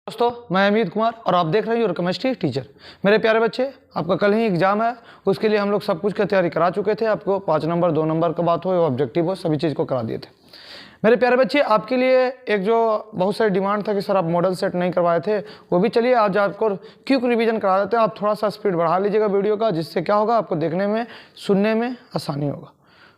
दोस्तों, मैं अमित कुमार और आप देख रहे हैं योर केमिस्ट्री टीचर। मेरे प्यारे बच्चे, आपका कल ही एग्जाम है, उसके लिए हम लोग सब कुछ की तैयारी करा चुके थे। आपको 5 नंबर 2 नंबर का बात हो या ऑब्जेक्टिव हो, सभी चीज़ को करा दिए थे। मेरे प्यारे बच्चे, आपके लिए एक जो बहुत सारी डिमांड था कि सर आप मॉडल सेट नहीं करवाए थे, वो भी चलिए आज आपको क्विक रिवीजन करा देते हैं। आप थोड़ा सा स्पीड बढ़ा लीजिएगा वीडियो का, जिससे क्या होगा, आपको देखने में सुनने में आसानी होगा।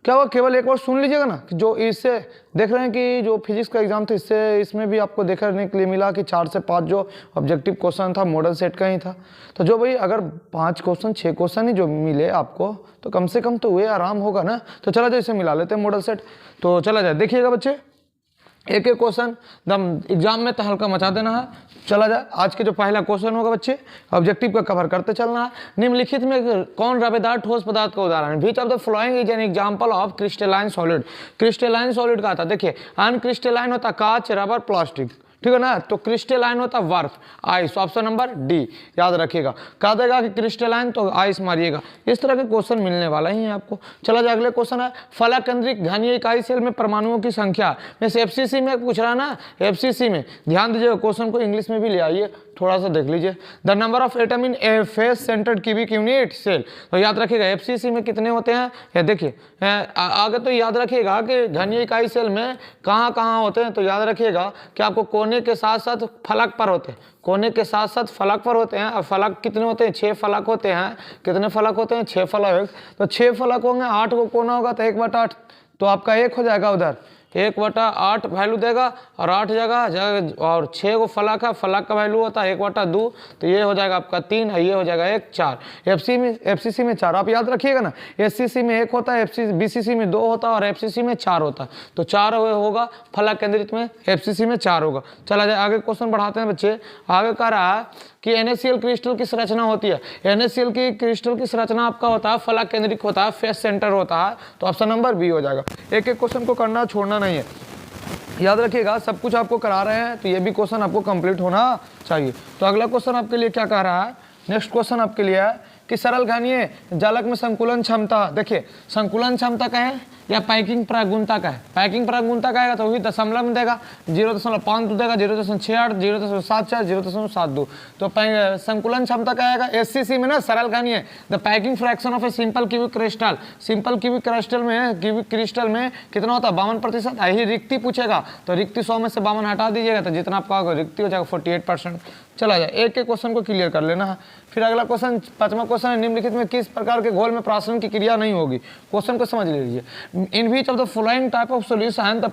क्या होगा, केवल एक बार सुन लीजिएगा ना कि जो इससे देख रहे हैं कि जो फिजिक्स का एग्जाम था, इसमें भी आपको देखने के लिए मिला कि 4 से 5 जो ऑब्जेक्टिव क्वेश्चन था मॉडल सेट का ही था। तो जो भाई अगर 5 क्वेश्चन 6 क्वेश्चन ही जो मिले आपको, तो कम से कम तो वे आराम होगा ना। तो चला जाए इसे मिला लेते हैं मॉडल सेट। तो चला जाए, देखिएगा बच्चे, एक एक क्वेश्चन दम एग्जाम में तहलका मचा देना है। चला जाए, आज के जो पहला क्वेश्चन होगा बच्चे, ऑब्जेक्टिव का कवर करते चलना है। निम्नलिखित में कौन रवेदार ठोस पदार्थ का उदाहरण है? Which of the following is an example of crystalline solid? Crystalline solid का आता, देखिए अनक्रिस्टलाइन होता कांच, रबर, प्लास्टिक, ठीक है ना। तो क्रिस्टलाइन होता बर्फ, आइस। ऑप्शन नंबर डी याद रखिएगा। कहा देगा कि क्रिस्टलाइन तो आइस मारिएगा। इस तरह के क्वेश्चन मिलने वाला ही है आपको। चला जाए, अगले क्वेश्चन है, फलक केंद्रिक घनीय इकाई सेल में परमाणुओं की संख्या। मैं एफसीसी में पूछ रहा ना, एफसीसी में ध्यान दीजिएगा, क्वेश्चन को इंग्लिश में भी ले आइए, थोड़ा सा देख लीजिए। The number of atom in a face centred cubic unit cell. तो याद रखिएगा एफसीसी में कितने होते हैं, ये देखिए आगे तो याद रखिएगा कि घनीय इकाई सेल में कहाँ कहाँ होते हैं। तो याद रखिएगा कि आपको कोने के साथ साथ फलक पर होते हैं, कोने के साथ साथ फलक पर होते हैं। और फलक कितने होते हैं? 6 फलक होते हैं। कितने फलक होते हैं? 6 फलक। तो 6 फलक होंगे, 8 को कोना होगा, तो 1/8, तो आपका 1 हो जाएगा उधर। 1/8 वैल्यू देगा और 8 जगह और 6 को फलक है, फलक का वैल्यू होता है 1/2, तो ये हो जाएगा आपका 3 और ये हो जाएगा 1, 4। एफसीसी में 4 आप याद रखिएगा ना। एससीसी में 1 होता है, बीसीसी में 2 होता है और एफसीसी में 4 होता है। तो 4 होगा फलक केंद्रित में, एफसीसी में 4 होगा। चला जाए, आगे क्वेश्चन बढ़ाते हैं बच्चे। आगे कह रहा है कि NaCl क्रिस्टल की संरचना होती है। NaCl की क्रिस्टल की संरचना आपका होता है फलक केंद्रिक होता है, फेस सेंटर होता है। तो ऑप्शन नंबर बी हो जाएगा। एक एक क्वेश्चन को करना, छोड़ना नहीं है, याद रखिएगा। सब कुछ आपको करा रहे हैं तो ये भी क्वेश्चन आपको कंप्लीट होना चाहिए। तो अगला क्वेश्चन आपके लिए क्या कह रहा है, नेक्स्ट क्वेश्चन आपके लिए है कि सरल घनीय जालक में संकुलन क्षमता। देखिए संकुलन क्षमता का है या पैकिंग प्रागुणता का है? पैकिंग प्रागुणता का है तो वही दशमलव में देगा, 0.5 देगा, 0.68, 0.74, 0.72। तो संकुलन क्षमता का आएगा एससीसी में ना, सरल घनीय the packing fraction of a simple cubic crystal. Simple cubic crystal में कितना होता है? 52%। यही रिक्ति पूछेगा तो रिक्ति 100 में से 52 हटा दीजिएगा, तो जितना आपका होगा रिक्ति हो जाएगा 48%। चला जाए, एक एक क्वेश्चन को क्लियर कर लेना है। फिर अगला क्वेश्चन, 5वां क्वेश्चन है, निम्नलिखित में किस प्रकार के घोल में प्राशन की क्रिया नहीं होगी? क्वेश्चन को समझ लीजिए। In which of the following type of solution the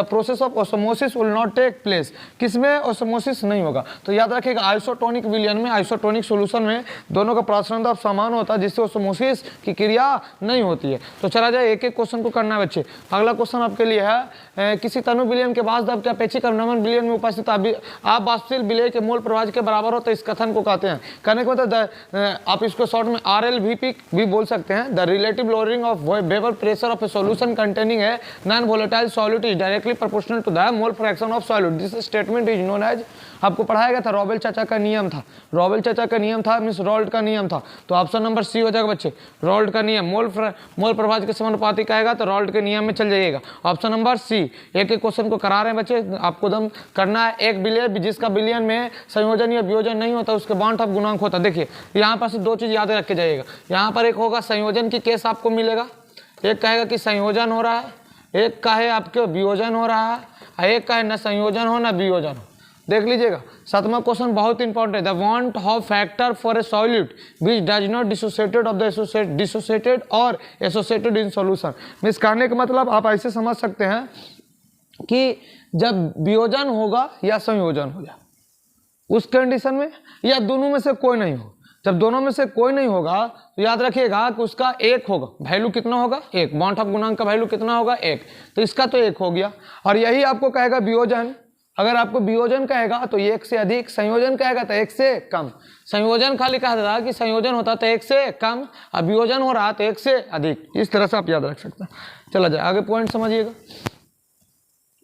process of osmosis will not take place? किसमें ऑस्मोसिस नहीं होगा? तो याद रखिएगा आइसोटोनिक विलयन में, आइसोटोनिक सॉल्यूशन में दोनों का प्राशन दाब समान होता है, जिससे ऑस्मोसिस की क्रिया नहीं होती है। तो चला जाए, एक एक क्वेश्चन को करना है बच्चे। अगला क्वेश्चन आपके लिए है, किसी तनु विलयन के बाद दब के अपेक्षित अवनमन विलयन में उपस्थित आप वाष्पशील विलय के मोल प्रवाह के बराबर होता है, इस कथन को कहते हैं। कहने का मतलब आप इसको शॉर्ट में RLVP भी बोल सकते हैं। The relative lowering of vapour pressure of a solution containing a non volatile solute is directly proportional to the mole fraction of solute. This statement is known as, आपको पढ़ाया गया था, रॉबेल चाचा का नियम था। रॉबेल चाचा का नियम था मींस रॉल्ट का नियम था। तो ऑप्शन नंबर सी हो जाएगा बच्चे, रॉल्ट का नियम। मोल प्रभाज के समानुपाती कहेगा तो रॉल्ट के नियम में चल जाइएगा, ऑप्शन नंबर सी। एक एक क्वेश्चन को करा रहे हैं बच्चे, आपको दम करना है। एक विलय जिसका विलयन में संयोजन या वियोजन नहीं होता, उसके बाउंड ऑफ गुणांक होता है। देखिए यहाँ पर से 2 चीज याद रख के जाइएगा। यहाँ पर एक होगा संयोजन की केस आपको मिलेगा, एक कहेगा कि संयोजन हो रहा है, एक का है आपके वियोजन हो रहा है, एक का है न संयोजन हो न वियोजन हो। देख लीजिएगा। 7वां क्वेश्चन बहुत इंपॉर्टेंट है, the want of factor for a solute which does not dissociated of the dissociated और एसोसिएटेड इन सॉल्यूशन। मींस कहने का मतलब आप ऐसे समझ सकते हैं कि जब वियोजन होगा या संयोजन हो जाए उस कंडीशन में, या दोनों में से कोई नहीं हो। जब दोनों में से कोई नहीं होगा तो याद रखिएगा कि उसका 1 होगा, वैल्यू कितना होगा? 1। बाउंड ऑफ गुणांक का वैल्यू कितना होगा? 1। तो इसका तो 1 हो गया। और यही आपको कहेगा वियोजन। अगर आपको वियोजन कहेगा तो 1 से अधिक, संयोजन कहेगा तो 1 से कम। संयोजन खाली कहा था कि संयोजन होता तो 1 से कम, और वियोजन हो रहा तो 1 से अधिक। इस तरह से आप याद रख सकते हैं। चला जाए, आगे पॉइंट समझिएगा।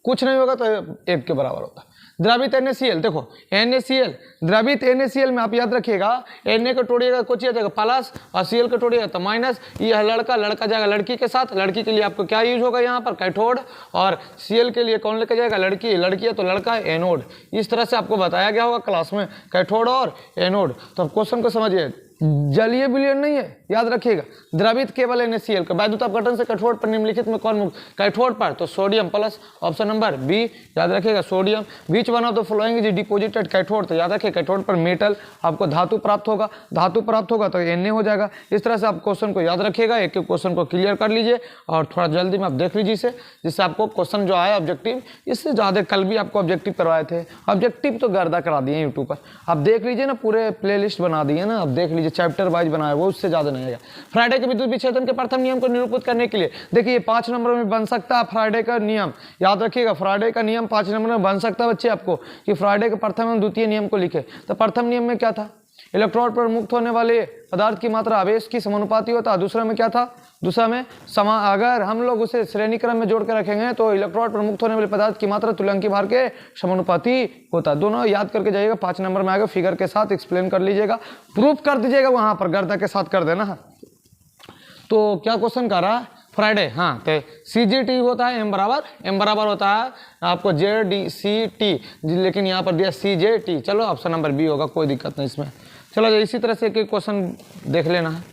कुछ नहीं होगा तो 1 के बराबर होता है। द्रवित NaCl, देखो NaCl, द्रवित NaCl में आप याद रखिएगा Na को तोड़िएगा कुछ आ जाएगा प्लस और Cl को तोड़िएगा तो माइनस। ये लड़का जाएगा लड़की के साथ, लड़की के लिए आपको क्या यूज होगा यहाँ पर कैथोड, और Cl के लिए कौन लेकर जाएगा लड़की, लड़की है तो लड़का एनोड। इस तरह से आपको बताया गया होगा क्लास में कैथोड और एनोड। तो अब क्वेश्चन को समझिए, जलीय विलयन नहीं है, याद रखिएगा द्रवित केवल NaCl का। वैद्युत अपघटन से कैथोड पर निम्नलिखित में कौन मुक्त, कैथोड पर तो sodium plus, option number B याद रखिएगा sodium. Which one of the following is deposited cathode, तो याद रखिए कैथोड पर मेटल आपको धातु प्राप्त होगा, धातु प्राप्त होगा तो Na हो जाएगा। इस तरह से आप क्वेश्चन को याद रखिएगा, एक एक क्वेश्चन को क्लियर कर लीजिए और थोड़ा जल्दी में आप देख लीजिए इसे, जिससे आपको क्वेश्चन जो आया ऑब्जेक्टिव, इससे ज़्यादा कल भी आपको ऑब्जेक्टिव करवाए थे, ऑब्जेक्टिव तो गर्दा करा दिए यूट्यूब पर। आप देख लीजिए ना, पूरे प्ले लिस्ट बना दिए ना, आप देख लीजिए चैप्टर वाइज बनाया, वो उससे ज़्यादा नहीं आएगा। फ्राइडे के विद्युत विच्छेदन के प्रथम नियम को निरूपित करने के लिए देखिए 5 नंबर में बन सकता है फ्राइडे का नियम, याद रखिएगा फ्राइडे का नियम 5 नंबर में बन सकता है बच्चे आपको, कि फ्राइडे के प्रथम एवं द्वितीय नियम को लिखे। तो प्रथम नियम में क्या था, इलेक्ट्रॉन पर मुक्त होने वाले पदार्थ की मात्रा आवेश की समानुपाती होता है। दूसरा में क्या था, दूसरा में अगर हम लोग उसे श्रेणी क्रम में जोड़ कर रखेंगे तो इलेक्ट्रॉन पर मुक्त होने वाले पदार्थ की मात्रा तुल्यंकी भार के समानुपाती होता है। दोनों याद करके जाइएगा, 5 नंबर में आएगा, फिगर के साथ एक्सप्लेन कर लीजिएगा, प्रूफ कर दीजिएगा, वहां पर गर्दा के साथ कर देना। तो क्या क्वेश्चन कर रहा है फ्राइडे, हाँ तो CGT होता है m बराबर होता है आपको ZDCT, लेकिन यहाँ पर दिया CJT, चलो ऑप्शन नंबर बी होगा, कोई दिक्कत नहीं इसमें। चलो इसी तरह से एक क्वेश्चन देख लेना है।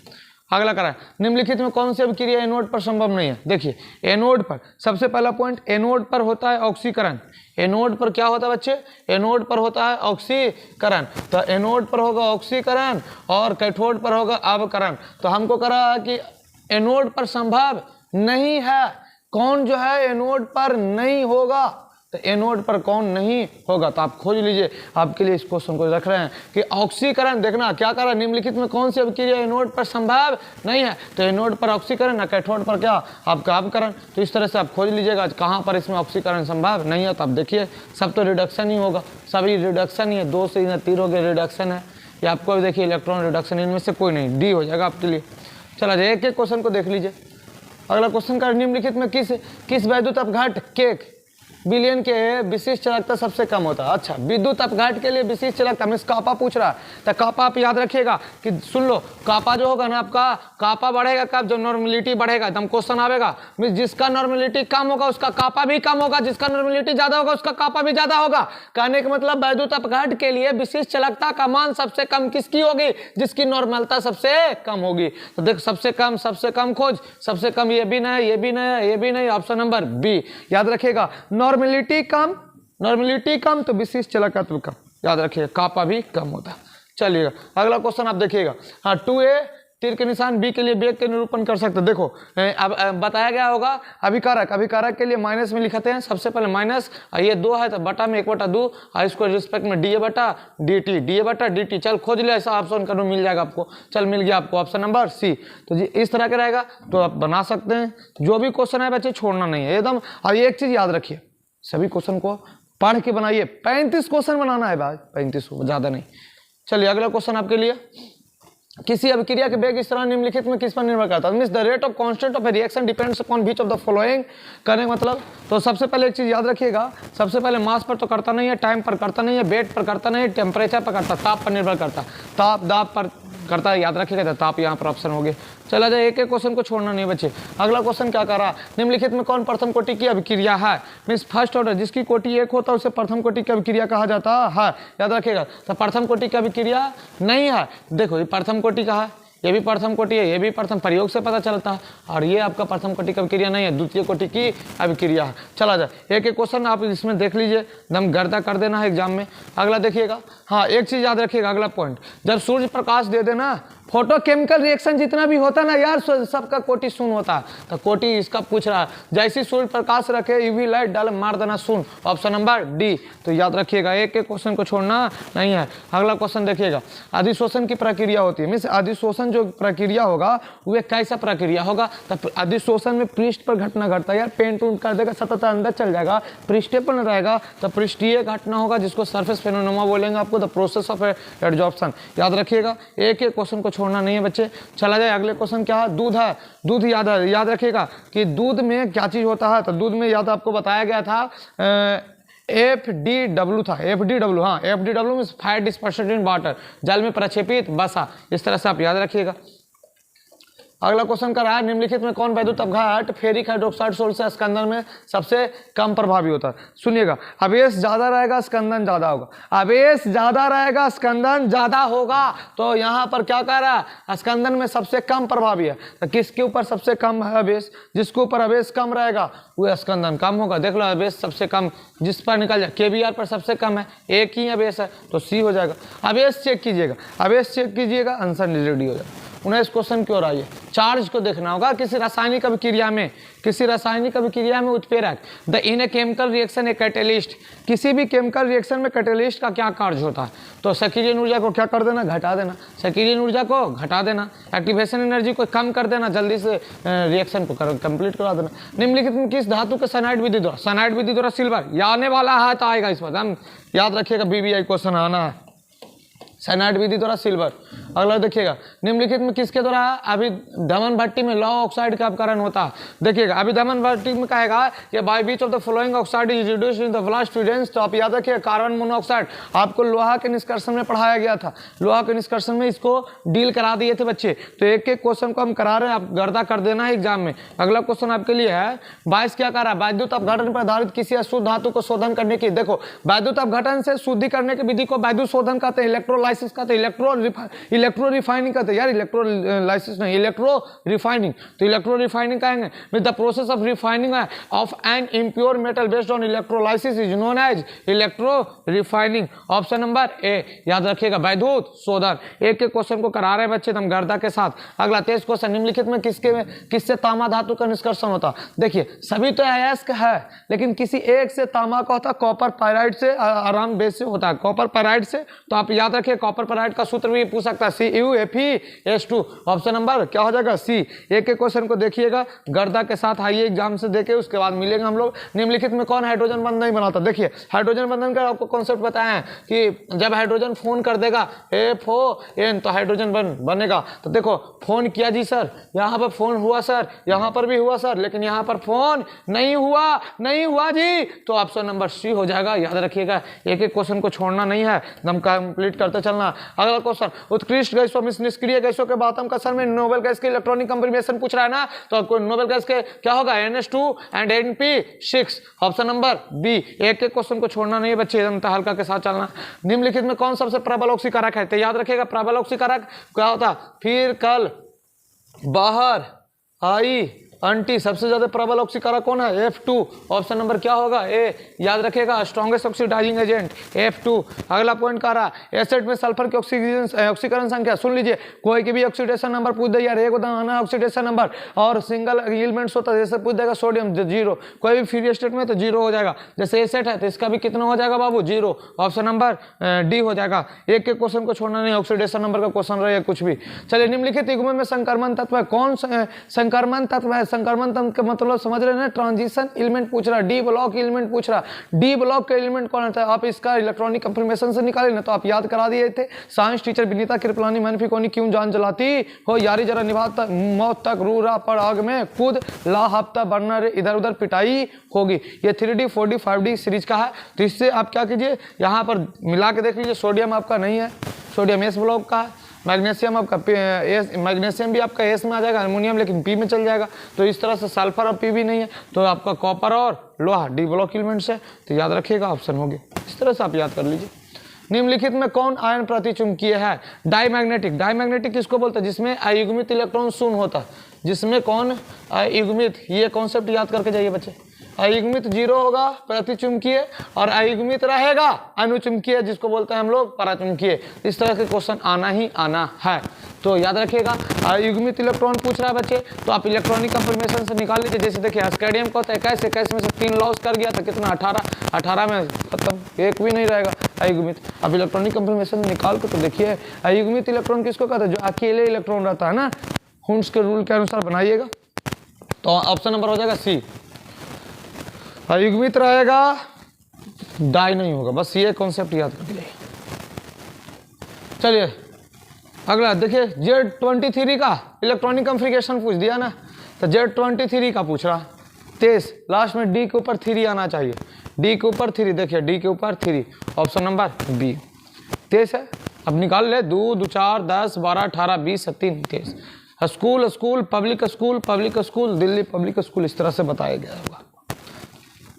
अगला करा है, निम्नलिखित में कौन सी अभिक्रिया एनोड पर संभव नहीं है। देखिए एनोड पर सबसे पहला पॉइंट, एनोड पर होता है ऑक्सीकरण। एनोड पर क्या होता है बच्चे, एनोड पर होता है ऑक्सीकरण। तो एनोड पर होगा ऑक्सीकरण और कैथोड पर होगा अवकरण। तो हमको करा कि एनोड पर संभव नहीं है, कौन जो है एनोड पर नहीं होगा, तो एनोड पर कौन नहीं होगा, तो आप खोज लीजिए। आपके लिए इस क्वेश्चन को रख रहे हैं कि ऑक्सीकरण, देखना क्या करा, निम्नलिखित में कौन सी अभिक्रिया एनोड पर संभव नहीं है, तो एनोड पर ऑक्सीकरण ना कैथोड पर क्या आपका अवकरण। तो इस तरह से आप खोज लीजिएगा कहाँ पर इसमें ऑक्सीकरण संभव नहीं है। तो आप देखिए सब तो रिडक्शन ही होगा, सभी रिडक्शन ही है, 2 से 3 हो गए रिडक्शन है, या आपको देखिए इलेक्ट्रॉन रिडक्शन, इनमें से कोई नहीं, डी हो जाएगा आपके लिए। चला जाए एक एक क्वेश्चन को देख लीजिए। अगला क्वेश्चन का, निम्नलिखित में किस वैद्युत अपघट के विलयन के विशिष्ट चालकता सबसे कम होता है। अच्छा, विद्युत अपघट के लिए विशिष्ट चालकता में कापा पूछ रहा है, तो कापा आप याद रखिएगा कि सुन लो, कापा जो होगा ना आपका, कापा बढ़ेगा कब, जो नॉर्मेलिटी बढ़ेगा, एकदम क्वेश्चन आएगा जिसका नॉर्मेलिटी कम होगा उसका कापा भी कम होगा, जिसका नॉर्मेलिटी ज्यादा होगा उसका कापा भी ज्यादा होगा। कहने का मतलब वैद्युत अपघट के लिए विशिष्ट चालकता का मान सबसे कम किसकी होगी, जिसकी नॉर्मलता सबसे कम होगी। तो देख सबसे कम खोज, सबसे कम ये भी नहीं, ये भी नहीं, ये भी नहीं, ऑप्शन नंबर बी याद रखिएगा। नॉर्मेलिटी कम तो विशिष्ट चालकता कम, याद रखिएगा, कापा भी कम होता है। चलिएगा अगला क्वेश्चन आप देखिएगा। हाँ 2A तीर के निशान बी के लिए वेग के निरूपण कर सकते। देखो अब बताया गया होगा अभिकारक के लिए माइनस में लिखते हैं, सबसे पहले माइनस, ये 2 है तो बटा में 1/2, और इसको रिस्पेक्ट में डी बटा डी टी। चल खोज ले, ऐसा ऑप्शन करो मिल जाएगा आपको। चल मिल गया आपको, ऑप्शन नंबर सी। तो जी इस तरह के रहेगा, तो आप बना सकते हैं। जो भी क्वेश्चन है बच्चे छोड़ना नहीं है एकदम। और एक चीज याद रखिए, सभी क्वेश्चन को पढ़ के बनाइए। 35 क्वेश्चन बनाना है भाई, 35 ज्यादा नहीं। चलिए अगला क्वेश्चन आपके लिए, किसी अभिक्रिया के वेग इस तरह निम्नलिखित में किस पर निर्भर करता है। Means the rate of constant of A reaction depends upon which of the following. करने का मतलब, तो सबसे पहले एक चीज याद रखिएगा, सबसे पहले मास पर तो करता नहीं है, टाइम पर करता नहीं है, वेट पर करता नहीं है, टेम्परेचर पर करता, ताप पर निर्भर करता, ताप दाब पर करता है, याद रखिएगा। ताप यहाँ पर ऑप्शन हो गए। चला जाए, एक एक क्वेश्चन को छोड़ना नहीं बच्चे। अगला क्वेश्चन क्या कर रहा, निम्नलिखित में कौन प्रथम कोटि की अभिक्रिया है। मींस फर्स्ट ऑर्डर, जिसकी कोटि 1 होता है उसे प्रथम कोटि की अभिक्रिया कहा जाता है, याद रखिएगा। तो प्रथम कोटि की अभिक्रिया नहीं है। देखो ये प्रथम कोटि का है, ये भी प्रथम कोटि है, ये भी प्रथम, प्रयोग से पता चलता है। और ये आपका प्रथम कोटि की अभिक्रिया नहीं है, द्वितीय कोटि की अभिक्रिया है। चला जाए, एक एक क्वेश्चन आप इसमें देख लीजिए, दम गर्दा कर देना है एग्जाम में। अगला देखिएगा, हाँ एक चीज याद रखिएगा, अगला पॉइंट, जब सूर्य प्रकाश दे देना, फोटोकेमिकल रिएक्शन जितना भी होता है ना यार, सबका कोटि शून्य होता है। तो कोटि इसका पूछ रहा है, जैसे सूर्य प्रकाश रखे यूवी लाइट डाल मार देना शून्य, ऑप्शन नंबर डी। तो याद रखिएगा, एक एक क्वेश्चन को छोड़ना नहीं है। अगला क्वेश्चन देखिएगा, अधिशोषण की प्रक्रिया होती है। मीन्स अधिशोषण जो प्रक्रिया होगा वो कैसा प्रक्रिया होगा। तो अधिशोषण में पृष्ठ पर घटना घटता है यार, पेंट उंट कर देगा, सतत अंदर चल जाएगा, पृष्ठ पर न रहेगा, तो पृष्ठीय घटना होगा, जिसको सरफेस फेनोमेना बोलेंगे आपको, द प्रोसेस ऑफ एडजॉर्प्शन। याद रखिएगा, एक एक क्वेश्चन को छोड़ना नहीं है बच्चे। चला जाए, अगले क्वेश्चन क्या है, दूध है। दूध याद रखिएगा कि दूध में क्या चीज होता है। तो दूध में याद आपको बताया गया था FDW था, FDW, हाँ FDW means fire dispersion in water, जल में प्रक्षेपित बसा। इस तरह से आप याद रखिएगा। अगला क्वेश्चन कर रहा है निम्नलिखित में कौन वैद्युत अपघात फेरिक हाइड्रोक्साइड सोल्ट से स्कंदन में सबसे कम प्रभावी होता है। सुनिएगा, आवेश ज्यादा रहेगा स्कंदन ज्यादा होगा, आवेश ज्यादा रहेगा स्कंदन ज्यादा होगा। तो यहाँ पर क्या कह रहा है, स्कंदन में सबसे कम प्रभावी है। तो किसके ऊपर सबसे कम है आवेश, जिसके ऊपर आवेश कम रहेगा वो स्कंदन कम होगा। देख लो आवेश सबसे कम जिस पर निकल जाए, KBR पर सबसे कम है, एक ही आवेश है तो C हो जाएगा। आवेश चेक कीजिएगा, आवेश चेक कीजिएगा, आंसर रेडी हो जाएगा। 19 क्वेश्चन की ओर आइए। चार्ज को देखना होगा किसी रासायनिक अभिक्रिया में, किसी रासायनिक अभिक्रिया में उत्प्रेरक the in a chemical reaction A catalyst, किसी भी केमिकल रिएक्शन में कैटेलिस्ट का क्या कार्य होता है। तो सक्रियण ऊर्जा को क्या कर देना, घटा देना, सक्रियण ऊर्जा को घटा देना, एक्टिवेशन एनर्जी को कम कर देना, जल्दी से रिएक्शन को कंप्लीट करा देना। निम्नलिखित में किस धातु के साइनाइड विधि द्वारा, साइनाइड विधि द्वारा सिल्वर, ये आने वाला है तो आएगा इस पर, हम याद रखिएगा, BBI क्वेश्चन आना है, साइनाइड विधि द्वारा सिल्वर। अगला देखिएगा, निम्नलिखित में किसके द्वारा अभिदमन भट्टी में लौह ऑक्साइड का अपकरण होता है। देखिएगा, अभिदमन भट्टी में कहेगा कि by which of the following oxide is reduced in the fluidence. तो आप याद रखिए कार्बन मोनोऑक्साइड आपको लोहा के निष्कर्षण में पढ़ाया गया था, लोहा के निष्कर्षण में इसको डील करा दिए थे बच्चे। तो एक एक क्वेश्चन को हम करा रहे हैं, आप गर्दा कर देना है एग्जाम में। अगला क्वेश्चन आपके लिए है 22 क्या कह रहा है, वैद्युत अपघटन पर आधारित किसी अशुद्ध धातु को शोधन करने की। देखो वैद्युत अपघटन से शुद्धि करने की विधि को वैद्युत शोधन कहते हैं, इलेक्ट्रोलाइसिस कहते हैं, इलेक्ट्रो रिफाइनिंग कहते हैं यार, इलेक्ट्रोलाइसिस नहीं, इलेक्ट्रो रिफाइनिंग। तो इलेक्ट्रो रिफाइनिंग कहेंगे with the process of refining of an impure metal based on electrolysis is known as electro refining. Option number A याद रखिएगा, वैद्युत शोधन। एक एक क्वेश्चन को करा रहे हैं बच्चे हम गर्दा के साथ। अगला 23 क्वेश्चन, निम्नलिखित में किससे तामा धातु का निष्कर्षण होता। देखिए सभी तो अयस्क है, लेकिन किसी एक से तामा का होता है, कॉपर पायराइड से, आराम बेस से होता है, कॉपर पायराइड से। तो आप याद रखिए कॉपर पायराइड का सूत्र भी पूछ सकता है, CuFeS2। ऑप्शन नंबर क्या हो जाएगा, C। एक एक क्वेश्चन को देखिएगा, गर्दा के साथ आइए एग्जाम से देखे, उसके बाद मिलेंगे हम लोग। निम्नलिखित में कौन हाइड्रोजन बंधन नहीं बनाता। देखिए हाइड्रोजन बंधन का आपको कॉन्सेप्ट बताया है कि जब हाइड्रोजन फोन कर देगा FON तो हाइड्रोजन बनेगा। तो देखो फोन किया जी सर, यहाँ पर फोन हुआ सर, यहाँ पर भी हुआ सर, लेकिन यहाँ पर फोन नहीं हुआ जी। तो ऑप्शन नंबर C हो जाएगा। याद रखिएगा, एक एक क्वेश्चन को छोड़ना नहीं है, एकदम कंप्लीट करते चलना। अगला क्वेश्चन, उत्कृष्ट गैसों में निष्क्रिय गैसों के बातम कसन में नोबेल गैस के इलेक्ट्रॉनिक कंफर्मेशन पूछ रहा है ना, तो नोबेल गैस के क्या होगा, NH2 and NP6। Option number B। एक एक क्वेश्चन को छोड़ना नहीं है बच्चे, एकदम हल्का के साथ चलना। निम्नलिखित में कौन सबसे प्रबल ऑक्सीकारक है। तो याद रखिएगा प्रबल ऑक्सीकारक क्या होता, फिर कल बाहर आई अंटी। सबसे ज्यादा प्रबल ऑक्सीकारक कौन है, F2। ऑप्शन नंबर क्या होगा, A। याद रखिएगा स्ट्रॉन्गेस्ट ऑक्सीडाइजिंग एजेंट F2। अगला पॉइंट कह रहा है एसिड में सल्फर की ऑक्सीकरण संख्या। सुन लीजिए, कोई की भी ऑक्सीडेशन नंबर पूछ दे यार, एक आना ऑक्सीडेशन नंबर और सिंगल एलिमेंट्स होता है, जैसे पूछ देगा सोडियम 0, कोई भी फ्री स्टेट में तो 0 हो जाएगा। जैसे एसिड है तो इसका भी कितना हो जाएगा बाबू, 0। ऑप्शन नंबर D हो जाएगा। एक एक क्वेश्चन को छोड़ना नहीं, ऑक्सीडेशन नंबर का क्वेश्चन रहे कुछ भी। चलिए, निम्नलिखित युग्म में संक्रमण तत्व है, कौन संक्रमण तत्व है। संक्रमण तंत्र का मतलब समझ रहे हैं, ट्रांजिशन एलिमेंट पूछ रहा, डी ब्लॉक एलिमेंट पूछ रहा। डी ब्लॉक का एलिमेंट कौन होता है, आप इसका इलेक्ट्रॉनिक कंफर्मेशन से निकाले ना, तो आप याद करा दिए थे। साइंस टीचर विनीता कृपलानी मनफी कोनी क्यों जान जलाती हो, यारी जरा निभाता मौत तक रूरा पर आग में कूद ला हफ्ता बढ़ना रे इधर उधर पिटाई होगी। ये 3D 4D 5D सीरीज का है। तो इससे आप क्या कीजिए, यहाँ पर मिला के देख लीजिए। सोडियम आपका नहीं है, सोडियम S ब्लॉक का है। मैग्नीशियम आपका मैग्नीशियम भी आपका S में आ जाएगा, अमोनियम लेकिन P में चल जाएगा। तो इस तरह से सल्फर और P भी नहीं है, तो आपका कॉपर और लोहा डी ब्लॉक एलिमेंट्स है। तो याद रखिएगा ऑप्शन होगी, इस तरह से आप याद कर लीजिए। निम्नलिखित में कौन आयन प्रतिचुंबकीय है, डायमैग्नेटिक। डायमैग्नेटिक किसको बोलते हैं, जिसमें अयुग्मित इलेक्ट्रॉन शून्य होता है, जिसमें कौन अयुग्मित, ये कॉन्सेप्ट याद करके जाइए बच्चे। अयुग्मित 0 होगा प्रतिचुंबकीय, और अयुग्मित रहेगा अनुचुंबकीय, जिसको बोलते हैं हम लोग पराचुंबकीय। इस तरह के क्वेश्चन आना ही आना है, तो याद रखिएगा। अयुग्मित इलेक्ट्रॉन पूछ रहा है बच्चे, तो आप इलेक्ट्रॉनिक कंफर्मेशन से निकाल लीजिए। जैसे देखिए स्केडियम को 21 में से 3 लॉस कर गया था, कितना 18 में खत्म, एक भी नहीं रहेगा अयुग्मित। अब इलेक्ट्रॉनिक कंफर्मेशन निकाल के तो देखिए, अयुग्मित इलेक्ट्रॉन किसको कहते हैं, जो अकेले इलेक्ट्रॉन रहता है ना, हुंस के रूल के अनुसार बनाइएगा। तो ऑप्शन नंबर हो जाएगा C। अयुग्मित रहेगा, डाई नहीं होगा, बस ये कॉन्सेप्ट याद कर लीजिए। चलिए अगला देखिए, Z23 का इलेक्ट्रॉनिक कॉन्फ़िगरेशन पूछ दिया ना, तो Z23 का पूछ रहा 23, लास्ट में D के ऊपर 3 आना चाहिए। डी के ऊपर 3, देखिए डी के ऊपर 3, ऑप्शन नंबर बी। 23 है, अब निकाल ले, 2 2 4 10 12 18 20 3 23। School school public school Delhi public school, इस तरह से बताया गया होगा।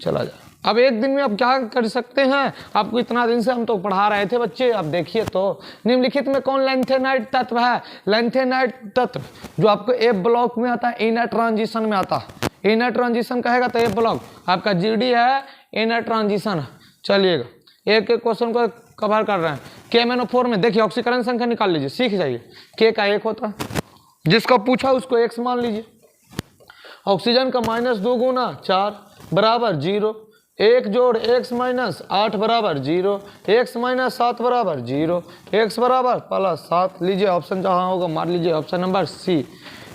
चला जा, अब एक दिन में आप क्या कर सकते हैं, आपको इतना दिन से हम तो पढ़ा रहे थे बच्चे, अब देखिए तो निम्नलिखित में कौन लेंथेनाइट तत्व है। लेंथेनाइट तत्व जो आपको एफ ब्लॉक में आता है, इनर ट्रांजिशन में आता है। इनर ट्रांजिशन कहेगा तो एफ ब्लॉक आपका जीडी है, इनर ट्रांजिशन है। चलिएगा एक एक क्वेश्चन को कवर कर रहे हैं। KMnO4 में देखिए ऑक्सीकरण संख्या निकाल लीजिए, सीख जाइए। K का 1 होता है, जिसका पूछा उसको x मान लीजिए। ऑक्सीजन का -2 गुना 4 बराबर 0, 1 जोड़ x माइनस 8 बराबर 0, x माइनस 7 बराबर 0, x बराबर +7। लीजिए ऑप्शन जहाँ होगा मार लीजिए, ऑप्शन नंबर सी।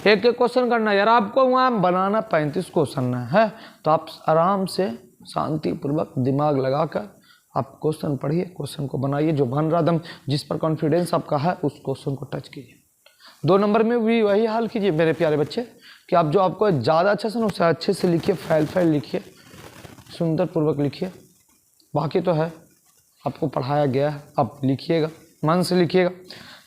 एक एक क्वेश्चन करना यार, आपको वहाँ बनाना 35 क्वेश्चन है, तो आप आराम से शांतिपूर्वक दिमाग लगाकर आप क्वेश्चन पढ़िए, क्वेश्चन को बनाइए, जो बन रहा दम जिस पर कॉन्फिडेंस आपका है उस क्वेश्चन को टच कीजिए। 2 नंबर में भी वही हाल कीजिए मेरे प्यारे बच्चे, कि आप जो आपको ज़्यादा अच्छा से उससे अच्छे से लिखिए, फाइल लिखिए, सुंदर पूर्वक लिखिए। बाकी तो है आपको पढ़ाया गया है, आप लिखिएगा, मन से लिखिएगा।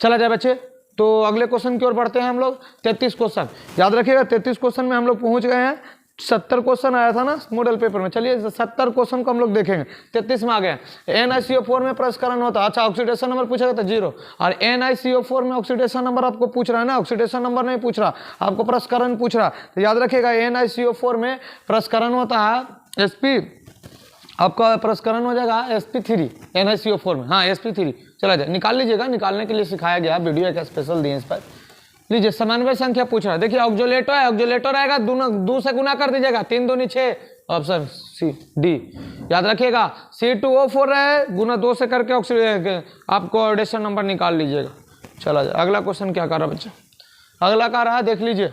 चला जाए बच्चे, तो अगले क्वेश्चन की ओर बढ़ते हैं हम लोग। 33 क्वेश्चन याद रखिएगा। 33 क्वेश्चन में हम लोग पहुंच गए हैं। 70 क्वेश्चन आया था ना मॉडल पेपर में। चलिए 70 क्वेश्चन को हम लोग देखेंगे। 33 में आ गए। NiCO4 में प्रसंस्करण होता है, अच्छा ऑक्सीडेशन नंबर पूछेगा तो 0, और NiCO4 में ऑक्सीडेशन नंबर आपको पूछ रहा है ना, ऑक्सीडेशन नंबर नहीं पूछ रहा, आपको प्रसंस्करण पूछ रहा। तो याद रखिएगा NiCO4 में प्रसंस्करण होता है sp, आपका प्रसंस्करण हो जाएगा sp3 NiCO4 में, हाँ sp3। चला जाए, निकाल लीजिएगा, निकालने के लिए सिखाया गया, वीडियो एक स्पेशल दिए इस पर। लीजिए समन्वय संख्या पूछ रहा है, देखिए ऑक्जुलेटर है, ऑक्जुलेटर आएगा 2 से गुना कर दीजिएगा, 3 दूनी 6, ऑप्शन सी डी। याद रखिएगा C2O4 है, गुना 2 से करके आपको ऑक्सीडेशन नंबर निकाल लीजिएगा। चला जाए, अगला क्वेश्चन क्या कर रहा है बच्चा, अगला कर रहा है, देख लीजिए।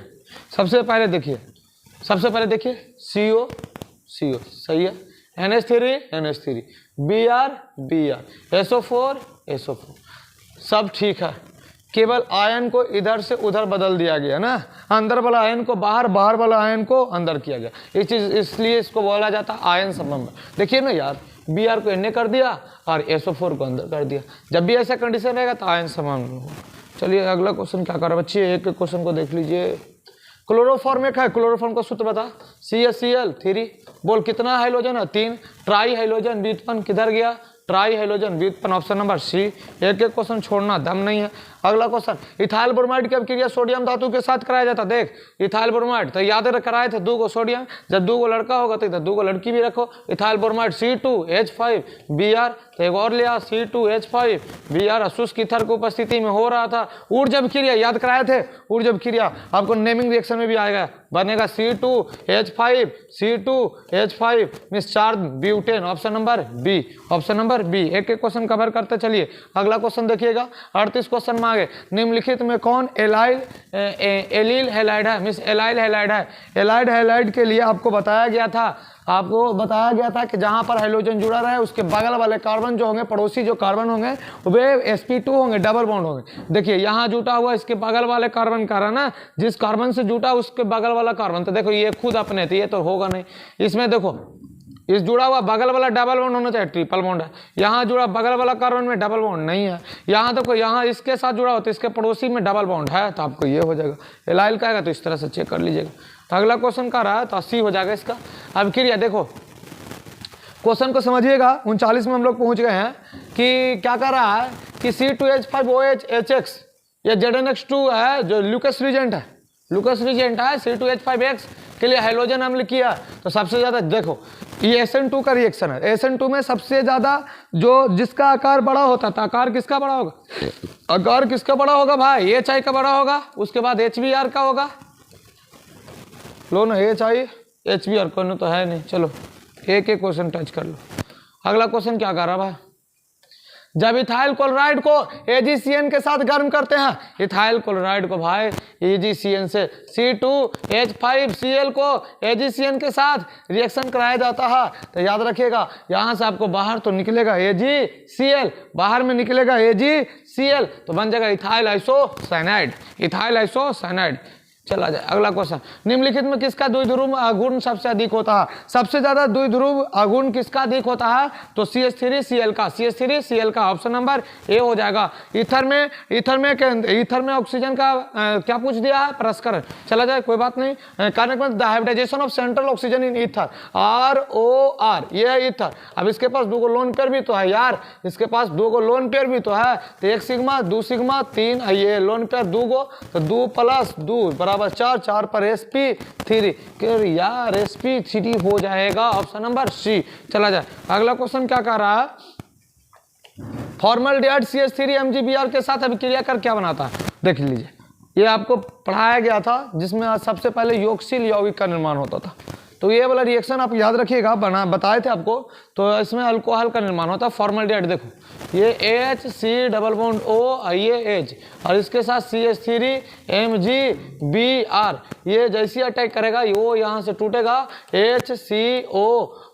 सबसे पहले देखिए CO सही है, NH3 Br SO4 सब ठीक है, केवल आयन को इधर से उधर बदल दिया गया ना, अंदर वाला आयन को बाहर, बाहर वाला आयन को अंदर किया गया। ये चीज इसलिए इसको बोला जाता है आयन संबंध। देखिए ना यार, Br को इन्हें कर दिया और SO4 को अंदर कर दिया। जब भी ऐसा कंडीशन रहेगा तो आयन संबंध होगा। चलिए अगला क्वेश्चन क्या कर रहा है बच्चे, एक क्वेश्चन को देख लीजिए। क्लोरोफॉर्म एक है, क्लोरोफॉर्म का सूत्र बता, CaCl3। बोल कितना हाइड्रोजन है, 3। ट्राई हाइड्रोजन व्युत्पन्न किधर गया, ट्राई हाइड्रोजन व्युत्पन्न, ऑप्शन नंबर सी। एक एक क्वेश्चन छोड़ना दम नहीं है। अगला क्वेश्चन, इथाइल ब्रोमाइड की अभिक्रिया सोडियम धातु के साथ कराया जाता। देख इथाइल ब्रोमाइड तो याद कराए थे 2 को सोडियम, जब 2 को लड़का होगा तो इधर 2 को लड़की भी रखो। इथाइल ब्रोमाइड C2H5Br, तो एक और लिया C2H5Br, शुष्क ईथर की उपस्थिति में हो रहा था। ऊर्जा अभिक्रिया याद कराए थे, ऊर्जा अभिक्रिया आपको नेमिंग रिएक्शन में भी आएगा, बनेगा C2H5 means 4 butane, option number B, option number B. एक एक क्वेश्चन कवर करते चलिए। अगला क्वेश्चन देखिएगा, 38 क्वेश्चन में आगे, निम्नलिखित में कौन एलील हैलाइड है, मींस एलाइल हैलाइड है। एलाइड हैलाइड के लिए आपको बताया गया था कि जहां पर हाइड्रोजन जुड़ा रहे उसके बगल वाले कार्बन जो होंगे, पड़ोसी जो कार्बन होंगे वे sp2 होंगे, डबल बॉन्ड होंगे। देखिए यहाँ जुटा हुआ इसके बगल वाले कार्बन का रहा ना, जिस कार्बन से जुटा उसके बगल वाला कार्बन, तो देखो ये खुद अपने थे, ये तो होगा नहीं। इसमें देखो इस जुड़ा हुआ बगल वाला डबल बॉन्ड होना चाहिए, ट्रिपल बॉन्ड है। यहाँ जुड़ा बगल वाला कार्बन में डबल बॉन्ड नहीं है। यहाँ देखो यहाँ इसके साथ जुड़ा होता है, इसके पड़ोसी में डबल बॉन्ड है, तो आपको ये हो जाएगा एलाइल का आएगा, तो इस तरह से चेक कर लीजिएगा। तो अगला क्वेश्चन का रहा है तो 80 हो जाएगा इसका। अब क्रिया देखो क्वेश्चन को समझिएगा। 39 में हम लोग पहुंच गए हैं कि क्या कर रहा है कि C2H5OH HX, ये ZnX2 है जो ल्यूकस रिजेंट है, C2H5X के लिए हाइड्रोजन अम्ल किया। तो सबसे ज्यादा देखो ये SN2 का रिएक्शन है, SN2 में सबसे ज्यादा जो जिसका आकार बड़ा होता था, आकार किसका बड़ा होगा, आकार किसका बड़ा होगा भाई, HI का बड़ा होगा, उसके बाद HBr का होगा। लो ना HI HBr को तो है नहीं। चलो एक एक क्वेश्चन टच कर लो। अगला क्वेश्चन क्या कर रहा भाई, जब इथाइल क्लोराइड को AgCN के साथ गर्म करते हैं, इथाइल क्लोराइड को भाई AgCN से C2H5Cl को AgCN के साथ रिएक्शन कराया जाता है। तो याद रखिएगा यहाँ से आपको बाहर तो निकलेगा AgCl, बाहर में निकलेगा AgCl, तो बन जाएगा इथाइल आइसोसाइनाइड, इथाइल आइसोसाइनाइड। चला जाए अगला क्वेश्चन, निम्नलिखित में किसका द्विध्रुव गुण सबसे अधिक होता है? सबसे ज्यादा द्विध्रुव गुण किसका अधिक होता है? तो CH3Cl का, CH3Cl का ऑप्शन नंबर ए हो जाएगा। ईथर में ऑक्सीजन का क्या पूछ दिया है? परस्करण। चला जाए कोई बात नहीं। The hybridization of central oxygen in ether, ROR, ये है ईथर। अब इसके पास दो लोन पेयर भी तो है यार, इसके पास दो लोन पेयर भी तो है, तो 1 सिग्मा 2 सिग्मा 3, ये लोन पेयर 2 गो, तो 2 + 2 बराबर 4, 4 पर sp3 यार, sp3 हो जाएगा ऑप्शन नंबर सी। चला जाए अगला क्वेश्चन क्या कह रहा है? फॉर्मल्डिहाइड CH3 MgBr के साथ अभिक्रिया कर क्या बनाता है? देख लीजिए, ये आपको पढ़ाया गया था जिसमें सबसे पहले योगशील यौगिक का निर्माण होता था। तो ये वाला रिएक्शन आप याद रखिएगा, बताए थे आपको। तो इसमें अल्कोहल का निर्माण होता है, फॉर्मल्डिहाइड। देखो ये HC≡O, ये H, और इसके साथ CH3 MgBr, ये जैसे अटैक करेगा वो यहाँ से टूटेगा HCO,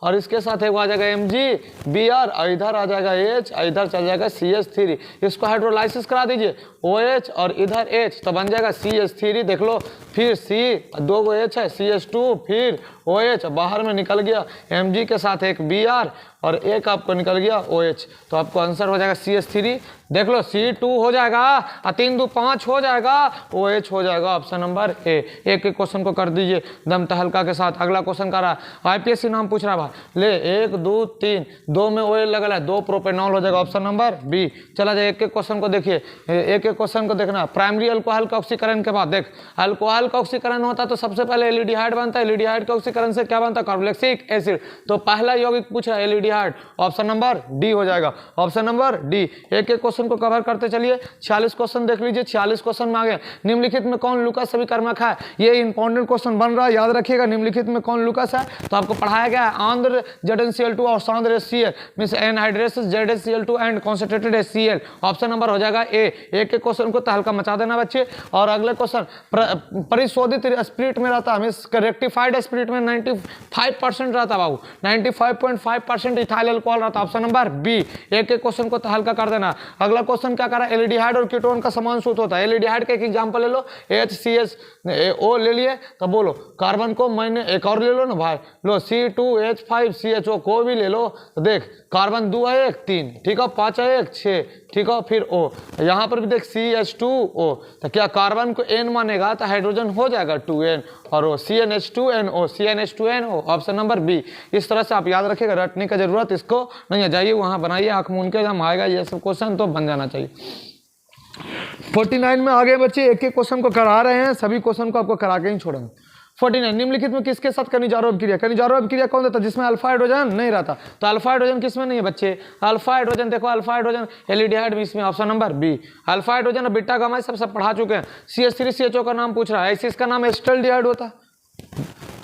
और इसके साथ एक आ जाएगा MgBr, और इधर आ जाएगा H, और इधर चल जाएगा CH3। इसको हाइड्रोलाइसिस करा दीजिए, OH और इधर H, तो बन जाएगा CH3। देख लो, फिर C, 2 गो H है, CH2, फिर OH, बाहर में निकल गया Mg के साथ एक Br, और एक आपको निकल गया OH, तो आपको आंसर हो जाएगा CH3। देख लो C2 हो जाएगा, 3 2 5 हो जाएगा, OH हो जाएगा ऑप्शन नंबर ए। एक एक क्वेश्चन को कर दीजिए दम तहलका के साथ। अगला क्वेश्चन कर रहा है, IPSC नाम पूछ रहा है भाई, ले 1 2 3, 2 में OL लगल है, 2 प्रोपेनॉल हो जाएगा ऑप्शन नंबर बी। चला जाए एक एक क्वेश्चन को देखिए, एक एक क्वेश्चन को देखना। प्राइमरी अल्कोहल का ऑक्सीकरण के बाद, देख अल्कोहल का ऑक्सीकरण होता है तो सबसे पहले एल्डिहाइड बनता है, एल्डिहाइड का ऑक्सीकरण से क्या बनता है? Carboxylic acid. तो पहला यौगिक पूछ रहा है एल्डिहाइड, ऑप्शन नंबर डी हो जाएगा, ऑप्शन नंबर डी। एक एक क्वेश्चन को कवर करते चलिए। 46 क्वेश्चन देख लीजिए, 46 क्वेश्चन में आ गए। निम्नलिखित में कौन लुकस अभिकर्मक है? ये इंपॉर्टेंट क्वेश्चन बन रहा है, याद रखिएगा। निम्नलिखित में कौन लुकस है? तो आपको पढ़ाया गया है आंध्र ZnCl2 और सांद्र HCl means anhydrase ZnCl2 and concentrated HCl, option number हो जाएगा ए। एक एक क्वेश्चन को तहलका मचा देना बच्चे। और अगले क्वेश्चन, परिशोधित स्पिरिट में रहता है मींस रेक्टिफाइड स्पिरिट में 95% रहता है बाबू, 95.5% इथाइल अल्कोहल रहता है, ऑप्शन नंबर बी। एक एक क्वेश्चन को तहलका कर देना। अगला क्वेश्चन क्या कर रहा है? एल्डिहाइड और कीटोन का समान सूत्र होता है। एल्डिहाइड का एक एग्जांपल ले लो, HCHO ले लिए, तो बोलो कार्बन को मैंने एक और ले लो ना भाई, लो C2H5CHO को भी ले लो, तो देख कार्बन 2 है 1 3, ठीक है, 5 है 1 6, ठीक है, फिर O, यहाँ पर भी देख CH2O, तो क्या कार्बन को N मानेगा तो हाइड्रोजन हो जाएगा 2N, और वो CnH2NO, CnH2NO, option number B. इस तरह से आप याद रखिएगा, रटने का जरूरत इसको नहीं है, जाइए वहाँ बनाइए, आँख मूंद के जब आएगा ये सब क्वेश्चन तो बन जाना चाहिए। 49 में आगे बच्चे एक एक क्वेश्चन को करा रहे हैं, सभी क्वेश्चन को आपको करा के ही छोड़ेंगे। 49, निम्नलिखित में किसके साथ खनिजारो अभिक्रिया? खनिजारो अभिक्रिया कौन देता है? जिसमें अल्फा हाइड्रोजन नहीं रहता। तो अल्फा हाइड्रोजन किसमें नहीं है बच्चे? अल्फा हाइड्रोजन, देखो अल्फा हाइड्रोजन एल्डिहाइड में, इसमें option number B. Alpha hydrogen और बीटा गामा सब पढ़ा चुके हैं। CH3CHO का नाम पूछ रहा है, ऐसे इसका नाम एस्टल्डिहाइड होता है।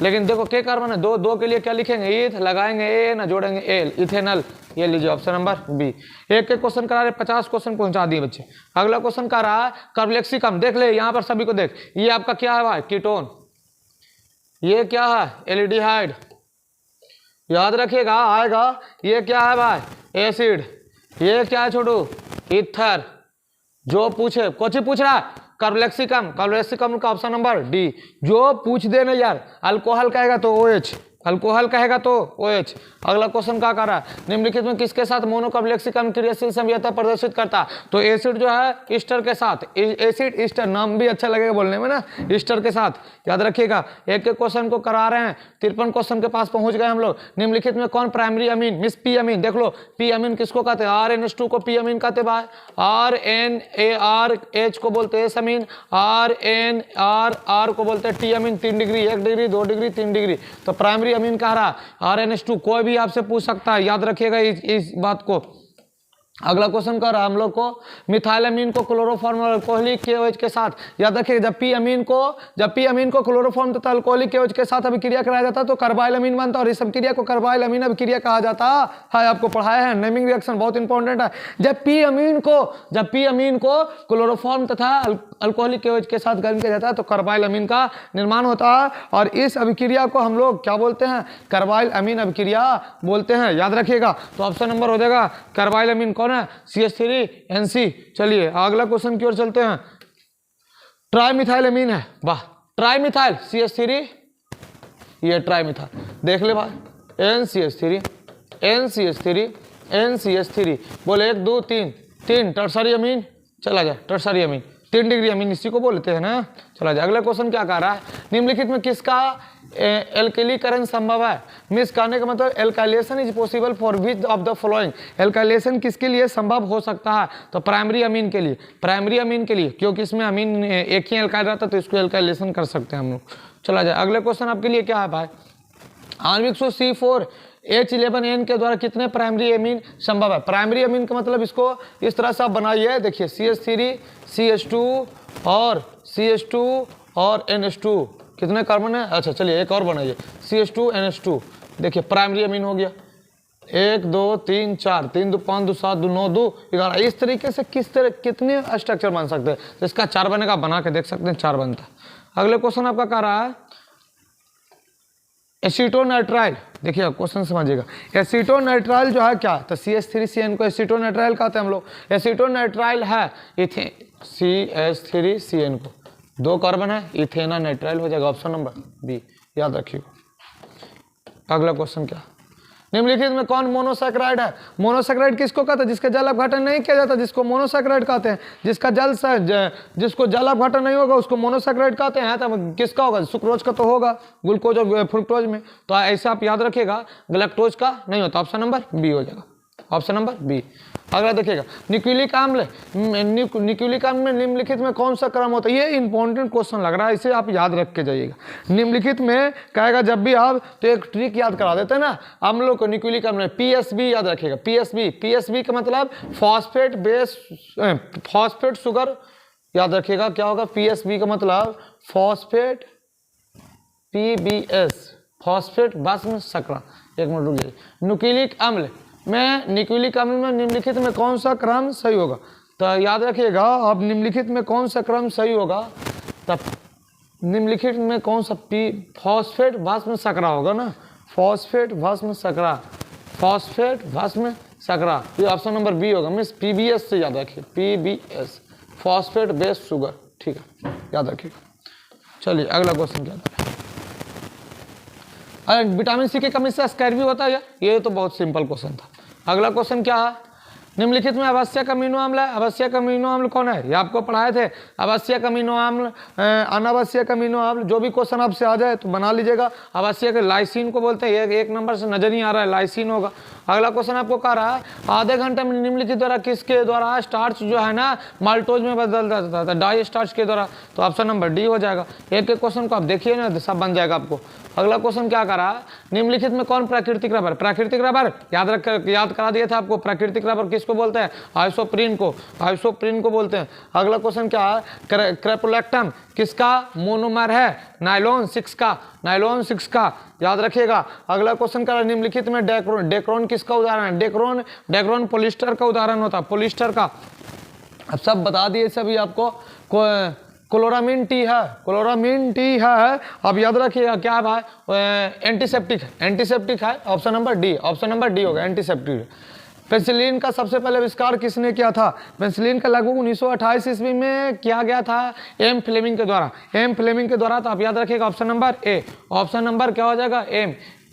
लेकिन देखो के कार्बन है, दो के लिए क्या लिखेंगे? ईथ लगाएंगे ए ना, जोड़ेंगे एल, इथेनल। ये लीजिए ऑप्शन नंबर बी। एक एक क्वेश्चन करा रहे, 50 क्वेश्चन पहुंचा दिए बच्चे। अगला क्वेश्चन कर रहा है कार्बोक्सिलिक, देख ले यहाँ पर सभी को देख, ये आपका क्या है भाई? कीटोन। ये क्या है? एल्डिहाइड। याद रखिएगा आएगा। ये क्या है भाई? एसिड। ये क्या है छोटू? ईथर। जो पूछे कोची पूछ रहा है? कार्बोक्सिलिकम। कार्बोक्सिलिकम का ऑप्शन नंबर डी। जो पूछ दे ना यार, अल्कोहल कहेगा तो OH, अल्कोहल कहेगा तो OH। अगला क्वेश्चन क्या कर रहा है? निम्नलिखित में किसके साथ मोनोकार्बोक्सिलिकम क्रियाशील संयोजकता प्रदर्शित करता है? तो एसिड जो है ईस्टर के साथ, एसिड ईस्टर, नाम भी अच्छा लगेगा बोलने में ना, ईस्टर के साथ, याद रखिएगा। एक एक क्वेश्चन को करा रहे हैं। 53 क्वेश्चन के पास पहुंच गए हम लोग। निम्नलिखित में कौन प्राइमरी अमीन मिस पी अमीन? देख लो पी अमीन किसको कहते हैं? RNH2 को पी अमीन कहते भाई। RNARH को बोलते हैं एस अमीन, RNRR को बोलते हैं टी अमीन। 3 डिग्री, 1 डिग्री, 2 डिग्री, 3 डिग्री। तो प्राइमरी अमीन कह रहा RNH2, कोई भी आपसे पूछ सकता है, याद रखिएगा इस बात को। अगला क्वेश्चन कर रहा हम लोग को, मिथाइल अमीन को क्लोरोफॉर्म और अल्कोहलिक KOH के साथ, याद रखिएगा जब पी अमीन को क्लोरोफॉर्म तथा अल्कोहलिक KOH के साथ अभिक्रिया कराया जाता है तो कार्बाइल अमीन बनता है, और इस अभिक्रिया को कार्बाइल अमीन अभिक्रिया कहा जाता है। आपको पढ़ाया है, नेमिंग रिएक्शन बहुत इंपॉर्टेंट है। जब पी अमीन को क्लोरोफॉर्म तथा अल्कोहलिक KOH के साथ गर्म किया जाता है तो कार्बाइल अमीन का निर्माण होता है, और इस अभिक्रिया को हम लोग क्या बोलते हैं? कार्बाइल अमीन अभिक्रिया बोलते हैं, याद रखिएगा। तो ऑप्शन नंबर हो जाएगा कार्बाइल अमीन कौन है? CH3NC। चलिए अगला क्वेश्चन की ओर चलते हैं। ट्राई मिथाइल अमीन है, वाह ट्राइमिथाइल CH3, ये ट्राइमिथाइल देख ले भाई, NCH3 NCH3 NCH3, बोले 1 2 3 3 टर्सरी अमीन, चला जाए टर्सरी अमीन, 3 डिग्री अमीन इसी को बोलते हैं ना। चला जाए अगला क्वेश्चन क्या कह रहा है, निम्नलिखित में किसका एल्किलीकरण संभव है। मिस कहने का मतलब alkylation is possible for which of the following, alkylation किसके लिए संभव हो सकता है, तो प्राइमरी अमीन के लिए, प्राइमरी अमीन के लिए, क्योंकि इसमें अमीन एक ही एल्काइल रहता है तो इसको एल्काइलेशन कर सकते हैं हम लोग। चला जाए अगले क्वेश्चन आपके लिए क्या है भाई, आणविक सूत्र C4H11N के द्वारा कितने प्राइमरी अमीन संभव है। प्राइमरी अमीन का मतलब इसको इस तरह से आप बनाइए, देखिए CH3 CH2 और CH2 और NH2, कितने कार्बन है, अच्छा चलिए एक और बनाइए CH2 NH2, देखिए प्राइमरी अमीन हो गया, 1 2 3 4, 3 2 5 2 7 2 9 2 11। इस तरीके से कितने स्ट्रक्चर बन सकते हैं, तो इसका 4 बनेगा, बना के देख सकते हैं 4 बनता है। अगले क्वेश्चन आपका कह रहा है एसीटोनाइट्राइल, देखिए क्वेश्चन समझिएगा, एसीटोनाइट्राइल जो है क्या, तो CH3CN को एसीटोनाइट्राइल कहते हैं हम लोग। एसीटोनाइट्राइल है इथेन, CH3CN को 2 कार्बन है, इथेना नाइट्राइल हो जाएगा, ऑप्शन नंबर बी, याद रखिएगा। अगला क्वेश्चन क्या, निम्नलिखित में कौन मोनोसैकेराइड है। मोनोसैकेराइड किसको कहते हैं, जिसका जल अपघटन नहीं किया जाता, जिसको मोनोसैकेराइड कहते हैं। जिसका जिसको जल अपघटन नहीं होगा उसको मोनोसैकेराइड कहते हैं। तो किसका होगा, सुक्रोज का तो होगा, ग्लूकोज और फ्रुक्टोज में, तो ऐसे आप याद रखिएगा, गैलेक्टोज का नहीं होता, ऑप्शन नंबर बी हो जाएगा, ऑप्शन नंबर बी। अगला देखिएगा, न्यूक्लिक अम्ल, न्यूक्लिक अम्ल में निम्नलिखित में कौन सा क्रम होता है। ये इंपॉर्टेंट क्वेश्चन लग रहा है, इसे आप याद रख के जाइएगा। निम्नलिखित में कहेगा जब भी आप, तो एक ट्रिक याद करा देते हैं ना अम्लों को, न्यूक्लिक अम्ल में PSB याद रखिएगा, PSB का मतलब फॉस्फेट बेस, फॉस्फेट शुगर याद रखिएगा, क्या होगा PSB का मतलब फॉस्फेट, PBS फॉस्फेट भस्म शर्करा। एक मिनट रुक जाइए, न्यूक्लिक अम्ल में, न्यूक्लिक अम्ल में निम्नलिखित में कौन सा क्रम सही होगा, तो याद रखिएगा अब निम्नलिखित में कौन सा क्रम सही होगा, तब निम्नलिखित में कौन सा फॉस्फेट भस्म शर्करा होगा ना, फॉस्फेट भस्म शर्करा, फॉस्फेट भस्म शर्करा, ये ऑप्शन नंबर बी होगा। मिस PBS से याद रखिए, PBS फॉस्फेट बेस शुगर, ठीक है याद रखिएगा। चलिए अगला क्वेश्चन क्या था, अरे विटामिन सी की कमी से स्कैर्वी होता है, ये तो बहुत सिंपल क्वेश्चन था। अगला क्वेश्चन क्या है, निम्नलिखित में आवश्यक अमीनो अम्ल है। आवश्यक अमीनो अम्ल कौन है, ये आपको पढ़ाए थे, आवश्यक अमीनो अम्ल, अनावश्यक अमीनो अम्ल, जो भी क्वेश्चन आपसे आ जाए तो बना लीजिएगा। आवश्यक लाइसिन को बोलते हैं, एक नंबर से नजर नहीं आ रहा है, लाइसिन होगा। अगला क्वेश्चन आपको कह रहा है, आधे घंटे में निम्नलिखित द्वारा किसके द्वारा स्टार्च जो है ना माल्टोज में बदल जाता था, डाई स्टार्च के द्वारा, तो ऑप्शन नंबर डी हो जाएगा। एक क्वेश्चन को आप देखिए ना, सब बन जाएगा आपको। अगला क्वेश्चन क्या कर रहा है, निम्नलिखित में कौन प्राकृतिक रबर, प्राकृतिक रबर याद करा दिया था आपको, प्राकृतिक रबर किसको बोलते हैं, आइसोप्रीन को, आइसोप्रीन को बोलते हैं। अगला क्वेश्चन क्या है, क्रेपोलैक्टम किसका मोनोमर है, नाइलॉन 6 का, नाइलॉन 6 का याद रखिएगा। अगला क्वेश्चन का, निम्नलिखित में डेक्रोन, डेक्रोन किसका उदाहरण है, डेक्रोन पॉलिस्टर का उदाहरण होता है, पॉलिस्टर का। अब सब बता दिए सभी आपको, क्लोरामीन टी है, क्लोरामीन टी है। अब याद रखिएगा क्या है भाई, एंटीसेप्टिक, एंटीसेप्टिक है, option number D, option number D होगा एंटीसेप्टिक। पेनिसिलिन का सबसे पहले आविष्कार किसने किया था, पेनिसिलिन का लगभग 1928 ईस्वी में किया गया था एम फ्लेमिंग के द्वारा, एम फ्लेमिंग के द्वारा। तो आप याद रखिएगा ऑप्शन नंबर ए, ऑप्शन नंबर क्या हो जाएगा,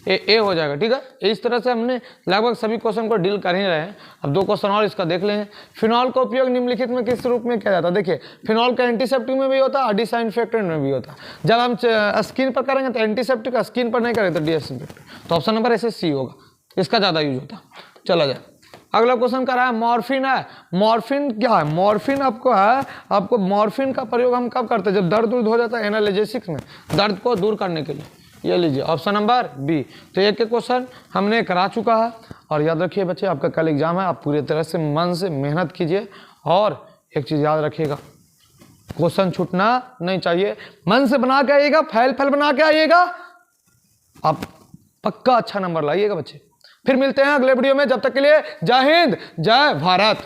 ए हो जाएगा, ठीक है। इस तरह से हमने लगभग सभी क्वेश्चन को डील कर ही रहे हैं। अब 2 क्वेश्चन और इसका देख लेंगे। फिनॉल का उपयोग निम्नलिखित में किस रूप में किया जाता है, देखिए फिनॉल का एंटीसेप्टिक में भी होता है, डिसइंफेक्टेंट में भी होता है। जब हम स्किन पर करेंगे तो एंटीसेप्टिक, स्किन पर नहीं करेंगे तो डिसइंफेक्टेंट, तो ऑप्शन नंबर ऐसे सी होगा, इसका ज़्यादा यूज होता है। चला जाए अगला क्वेश्चन कर रहा है, मॉर्फिन है। मॉर्फिन क्या है, मॉर्फिन आपको है, आपको मॉर्फिन का प्रयोग हम कब करते हैं, जब दर्द हो जाता है एनाल्जेसिक्स में, दर्द को दूर करने के लिए। ये लीजिए ऑप्शन नंबर बी। तो एक क्वेश्चन हमने करा चुका है। और याद रखिए बच्चे, आपका कल एग्जाम है, आप पूरी तरह से मन से मेहनत कीजिए। और एक चीज़ याद रखिएगा, क्वेश्चन छूटना नहीं चाहिए, मन से बना के आइएगा, फैल बना के आइएगा, आप पक्का अच्छा नंबर लाइएगा बच्चे। फिर मिलते हैं अगले वीडियो में, जब तक के लिए जय हिंद जय भारत।